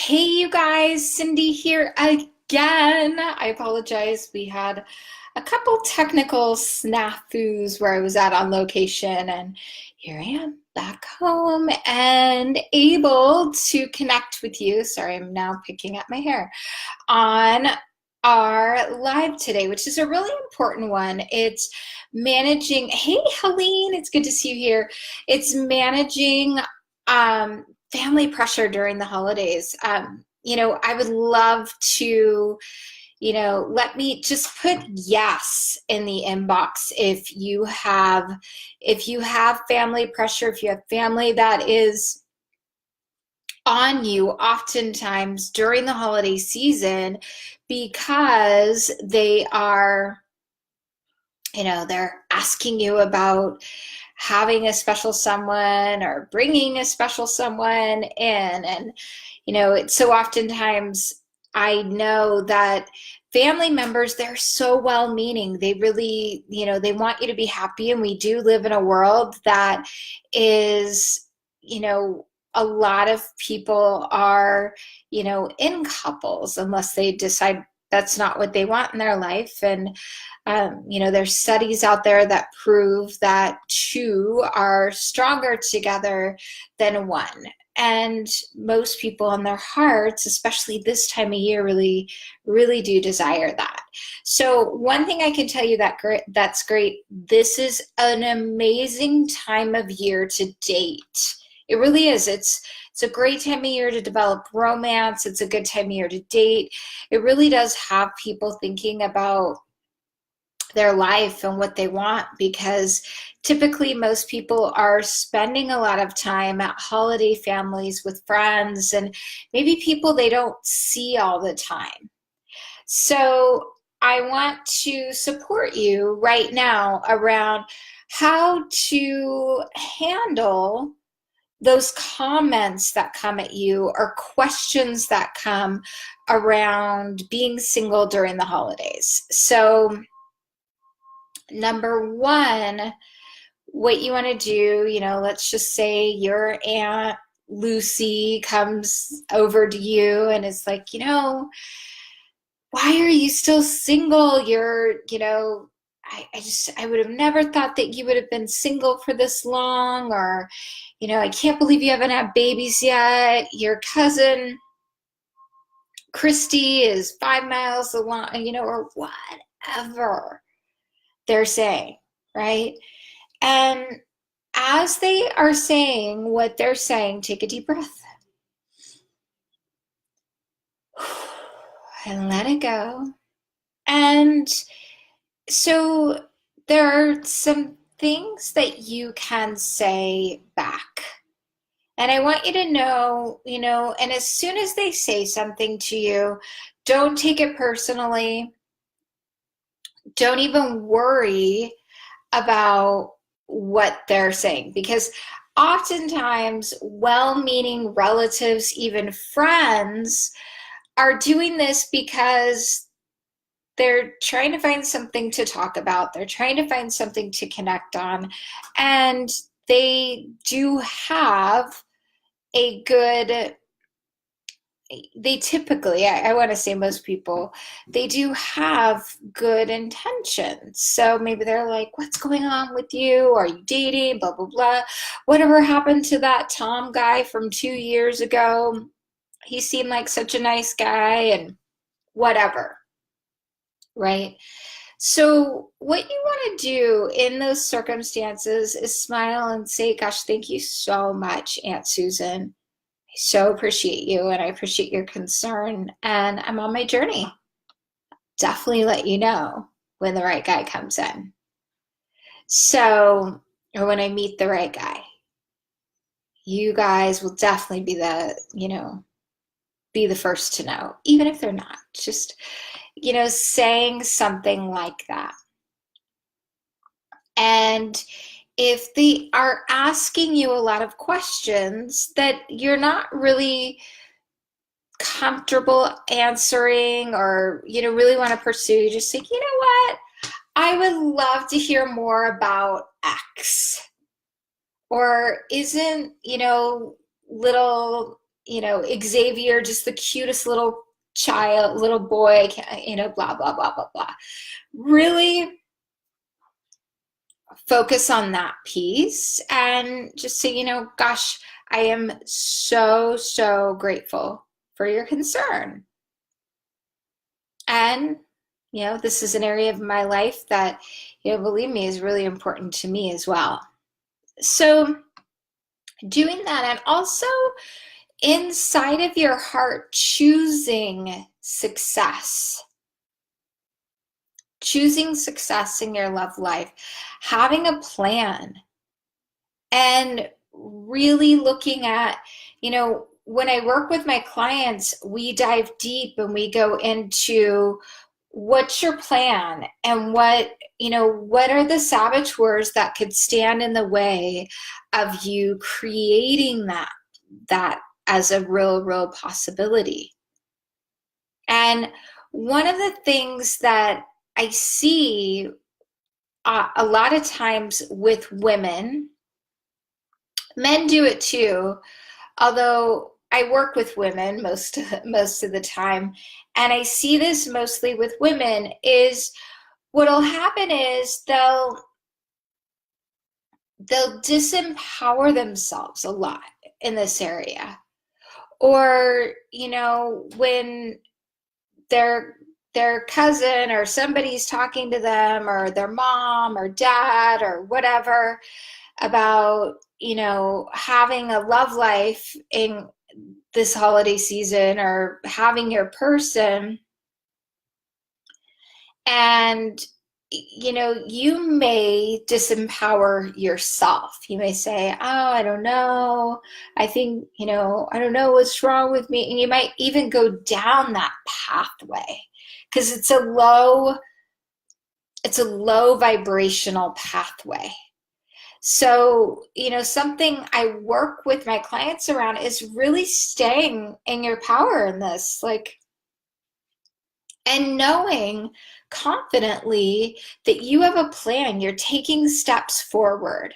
Hey, you guys, Cindy here again. I apologize. We had a couple technical snafus where I was at on location, and here I am back home and able to connect with you. Sorry, I'm now picking up my hair on our live today, which is a really important one. It's managing. Hey, Helene, it's good to see you here. It's managing family pressure during the holidays. I would love to, let me just put yes in the inbox if you have family pressure, if you have family that is on you oftentimes during the holiday season because they're asking you about having a special someone or bringing a special someone in. And, it's so oftentimes I know that family members, they're so well meaning. They really, they want you to be happy. And we do live in a world that is, a lot of people are, in couples unless they decide that's not what they want in their life. And there's studies out there that prove that two are stronger together than one. And most people in their hearts, especially this time of year, really, really do desire that. So one thing I can tell you that's great. This is an amazing time of year to date. It really is. It's a great time of year to develop romance. It's a good time of year to date. It really does have people thinking about their life and what they want, because typically most people are spending a lot of time at holiday families with friends and maybe people they don't see all the time. So I want to support you right now around how to handle those comments that come at you or questions that come around being single during the holidays. So number one, what you want to do, let's just say your Aunt Lucy comes over to you and is like, why are you still single? I would have never thought that you would have been single for this long, or, I can't believe you haven't had babies yet. Your cousin Christy is 5 miles along, or whatever they're saying, right? And as they are saying what they're saying, take a deep breath and let it go. And so there are some things that you can say back. And I want you to know, and as soon as they say something to you, don't take it personally. Don't even worry about what they're saying, because oftentimes well-meaning relatives, even friends, are doing this because they're trying to find something to talk about. They're trying to find something to connect on. And they do have a good, they typically, I want to say most people, they do have good intentions. So maybe they're like, what's going on with you? Are you dating? Blah, blah, blah. Whatever happened to that Tom guy from 2 years ago? He seemed like such a nice guy, and whatever, right? So what you want to do in those circumstances is smile and say, gosh, thank you so much, Aunt Susan. I so appreciate you, and I appreciate your concern, and I'm on my journey. Definitely let you know when the right guy comes in. So, or when I meet the right guy, you guys will definitely be the first to know, even if they're not. Just, saying something like that. And if they are asking you a lot of questions that you're not really comfortable answering, or really want to pursue, just think, what, I would love to hear more about X. Or isn't little Xavier, just the cutest little child, little boy, blah, blah, blah, blah, blah. Really focus on that piece and just say, gosh, I am so, so grateful for your concern. And, this is an area of my life that, believe me, is really important to me as well. So doing that, and also inside of your heart, choosing success in your love life, having a plan, and really looking at, when I work with my clients, we dive deep and we go into what's your plan and what are the saboteurs that could stand in the way of you creating that as a real possibility. And one of the things that I see a lot of times with women, men do it too, although I work with women most of the time, and I see this mostly with women, is what'll happen is they'll disempower themselves a lot in this area. Or, when their cousin or somebody's talking to them, or their mom or dad or whatever, about, having a love life in this holiday season, or having your person, and you may disempower yourself. You may say, oh, I don't know, I think, I don't know what's wrong with me. And you might even go down that pathway, because it's a low vibrational pathway. So, something I work with my clients around is really staying in your power in this, and knowing confidently that you have a plan, you're taking steps forward.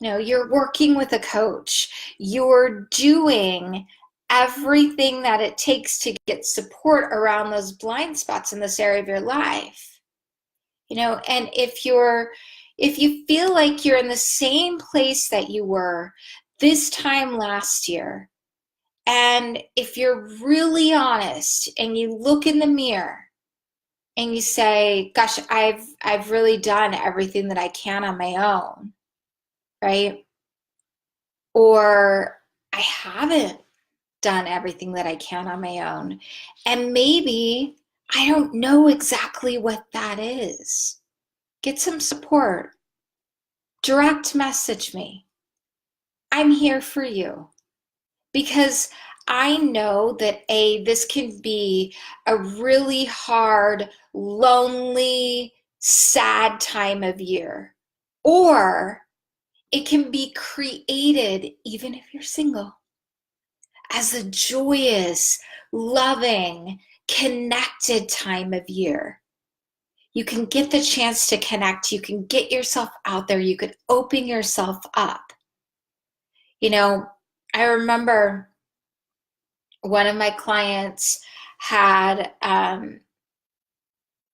You're working with a coach, you're doing everything that it takes to get support around those blind spots in this area of your life. And if you feel like you're in the same place that you were this time last year, and if you're really honest and you look in the mirror and you say, gosh, I've really done everything that I can on my own, right? Or I haven't done everything that I can on my own. And maybe I don't know exactly what that is. Get some support. Direct message me. I'm here for you. Because I know that this can be a really hard, lonely, sad time of year. Or it can be created, even if you're single, as a joyous, loving, connected time of year. You can get the chance to connect. You can get yourself out there. You could open yourself up. I remember one of my clients had gotten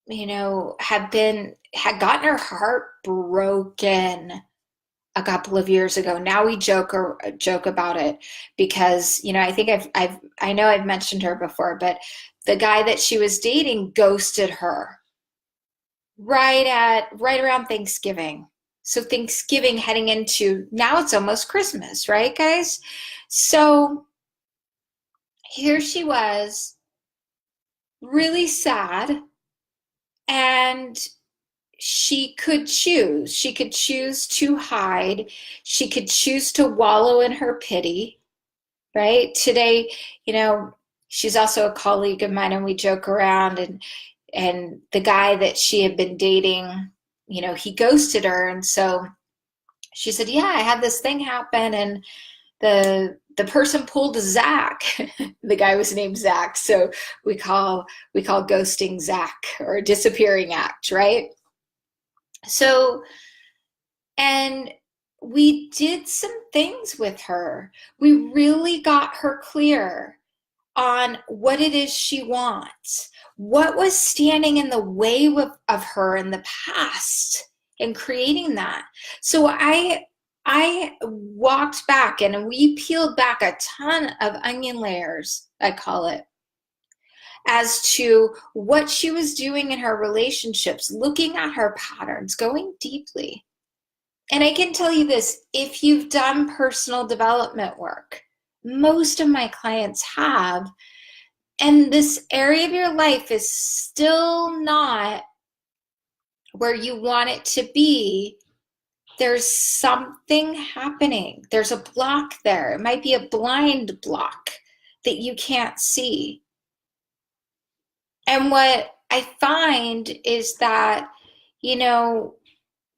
her heart broken a couple of years ago. Now we joke about it because I think I know I've mentioned her before, but the guy that she was dating ghosted her right around Thanksgiving. So Thanksgiving heading into, now it's almost Christmas, right, guys? So here she was, really sad, and she could choose. She could choose to hide. She could choose to wallow in her pity, right? Today, she's also a colleague of mine, and we joke around, and the guy that she had been dating, he ghosted her. And so she said, yeah, I had this thing happen, and the person pulled a Zach. The guy was named Zach, so we call ghosting Zach, or a disappearing act, right? So, and we did some things with her. We really got her clear on what it is she wants, what was standing in the way of her in the past and creating that. So I walked back and we peeled back a ton of onion layers, I call it, as to what she was doing in her relationships, looking at her patterns, going deeply. And I can tell you this, if you've done personal development work, most of my clients have, and this area of your life is still not where you want it to be, there's something happening. There's a block there. It might be a blind block that you can't see. And what I find is that, you know,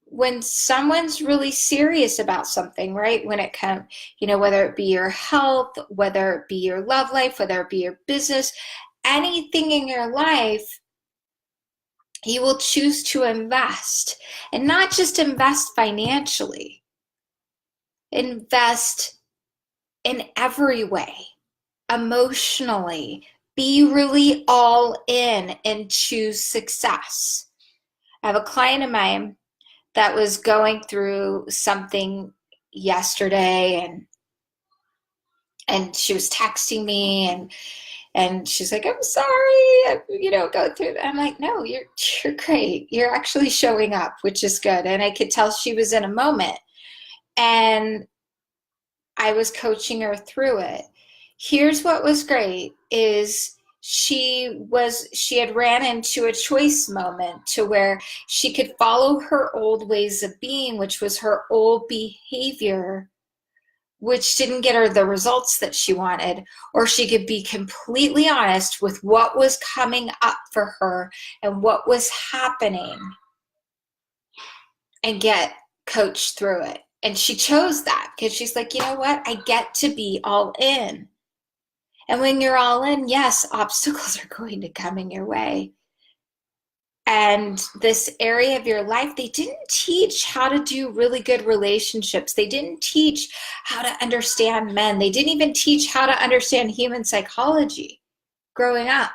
when someone's really serious about something, right? When it comes, you know, whether it be your health, whether it be your love life, whether it be your business, anything in your life, you will choose to invest, and not just invest financially, invest in every way, emotionally, be really all in and choose success. I have a client of mine that was going through something yesterday, and she was texting me, and she's like, I'm sorry, go through that. I'm like, no, you're great. You're actually showing up, which is good. And I could tell she was in a moment, and I was coaching her through it. Here's what was great is she had ran into a choice moment to where she could follow her old ways of being, which was her old behavior, which didn't get her the results that she wanted, or she could be completely honest with what was coming up for her and what was happening and get coached through it. And she chose that because she's like, you know what? I get to be all in. And when you're all in, yes, obstacles are going to come in your way. And this area of your life, they didn't teach how to do really good relationships. They didn't teach how to understand men. They didn't even teach how to understand human psychology growing up,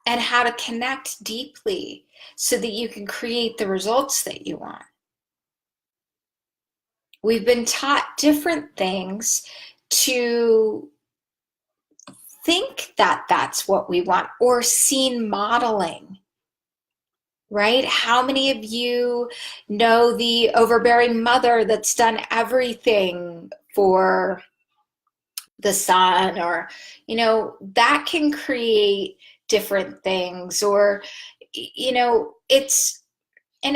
and how to connect deeply so that you can create the results that you want. We've been taught different things to think that that's what we want, or seen modeling, right? How many of you know the overbearing mother that's done everything for the son? Or, that can create different things. Or,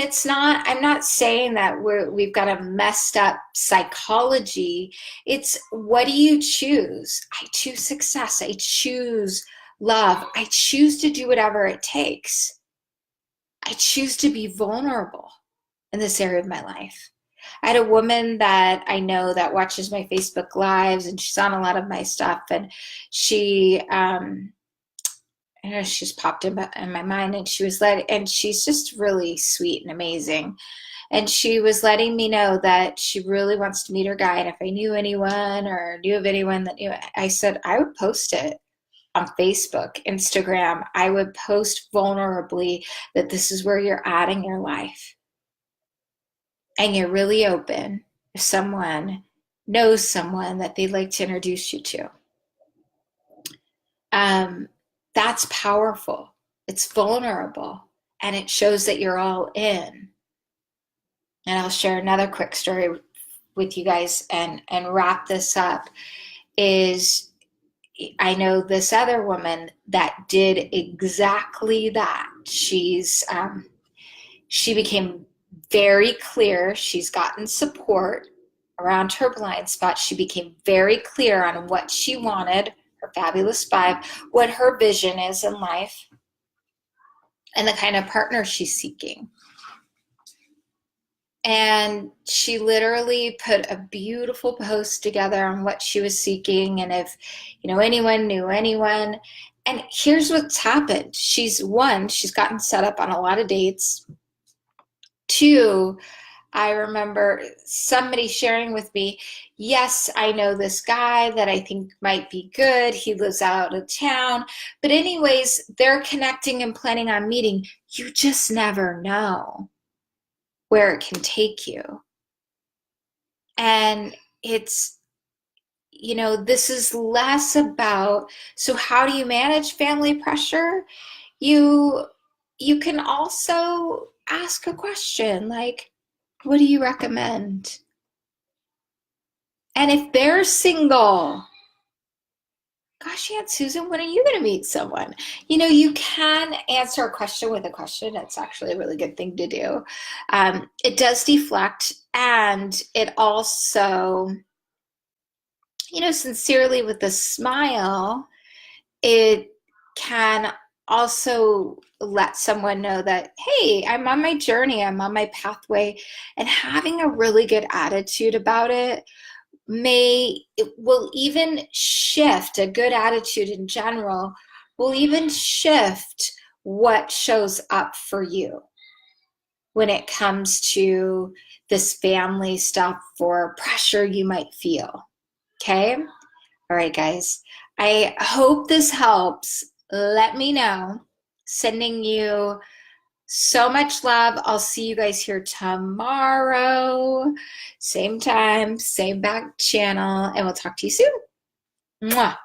it's not, I'm not saying that we've got a messed up psychology. It's, what do you choose? I choose success. I choose love. I choose to do whatever it takes. I choose to be vulnerable in this area of my life. I had a woman that I know that watches my Facebook lives, and she's on a lot of my stuff, and she, she's popped in my mind, and and she's just really sweet and amazing. And she was letting me know that she really wants to meet her guy. And if I knew anyone or knew of anyone that knew, I said I would post it on Facebook, Instagram. I would post vulnerably that this is where you're at in your life. And you're really open if someone knows someone that they'd like to introduce you to. That's powerful. It's vulnerable, and it shows that you're all in. And I'll share another quick story with you guys and wrap this up. Is I know this other woman that did exactly that. She became very clear. She's gotten support around her blind spot. She became very clear on what she wanted, her fabulous five, what her vision is in life, and the kind of partner she's seeking. And she literally put a beautiful post together on what she was seeking, and if anyone knew anyone. And here's what's happened. She's gotten set up on a lot of dates. Two, I remember somebody sharing with me, yes, I know this guy that I think might be good. He lives out of town. But anyways, they're connecting and planning on meeting. You just never know where it can take you. And it's, this is less about, so how do you manage family pressure? You you can also ask a question like, what do you recommend? And if they're single, gosh, Aunt Susan, when are you going to meet someone? You can answer a question with a question. It's actually a really good thing to do. It does deflect, and it also, sincerely with a smile, it can also let someone know that, hey, I'm on my journey, I'm on my pathway, and having a really good attitude about it it will even shift. A good attitude in general will even shift what shows up for you when it comes to this family stuff or pressure you might feel. Okay? All right, guys. I hope this helps. Let me know. Sending you so much love. I'll see you guys here tomorrow. Same time, same back channel, and we'll talk to you soon. Mwah.